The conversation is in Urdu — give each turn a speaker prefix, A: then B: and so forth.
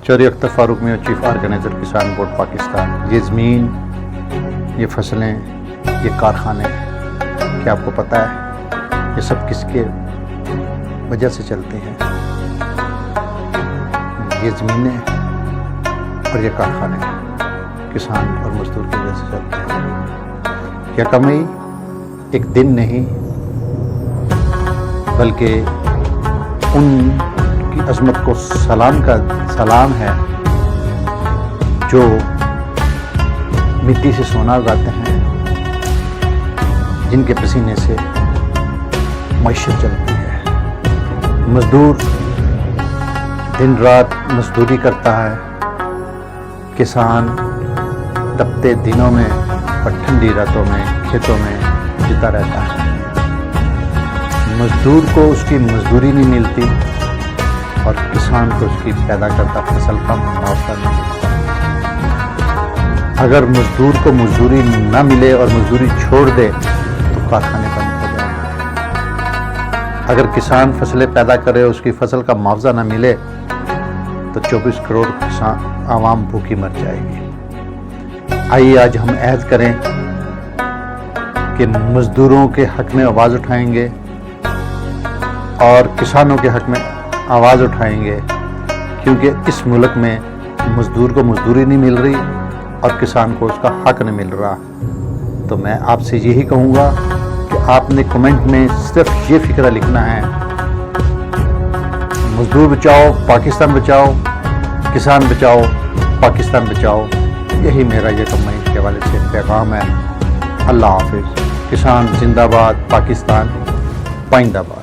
A: چودھری اختر فاروق میاں، چیف آرگنائزر کسان بورڈ پاکستان۔ یہ زمین، یہ فصلیں، یہ کارخانے، کیا آپ کو پتہ ہے یہ سب کس کے وجہ سے چلتے ہیں؟ یہ زمینیں اور یہ کارخانے کسان اور مزدور کی وجہ سے چلتے ہیں۔ کیا کمائی ایک دن نہیں بلکہ ان کی عظمت کو سلام ہے جو مٹی سے سونا اگاتے ہیں، جن کے پسینے سے معیشت چلتی ہے۔ مزدور دن رات مزدوری کرتا ہے، کسان تپتے دنوں میں اور ٹھنڈی راتوں میں کھیتوں میں جتا رہتا ہے۔ مزدور کو اس کی مزدوری نہیں ملتی اور کسان کو اس کی پیدا کرتا فصل کا معاوضہ نہیں ملتا۔ اگر مزدور کو مزدوری نہ ملے اور مزدوری چھوڑ دے تو کارخانے بند ہو جائیں گے۔ اگر کسان فصلیں پیدا کرے اس کی فصل کا معاوضہ نہ ملے تو 24 کروڑ عوام بھوکی مر جائے گی۔ آئیے آج ہم عہد کریں کہ مزدوروں کے حق میں آواز اٹھائیں گے اور کسانوں کے حق میں آواز اٹھائیں گے، کیونکہ اس ملک میں مزدور کو مزدوری نہیں مل رہی اور کسان کو اس کا حق نہیں مل رہا۔ تو میں آپ سے یہی کہوں گا کہ آپ نے کمنٹ میں صرف یہ فکرہ لکھنا ہے، مزدور بچاؤ پاکستان بچاؤ، کسان بچاؤ پاکستان بچاؤ۔ یہی میرا یہ کمنٹ کے حوالے سے پیغام ہے۔ اللہ حافظ۔ کسان زندہ باد، پاکستان پائندہ باد۔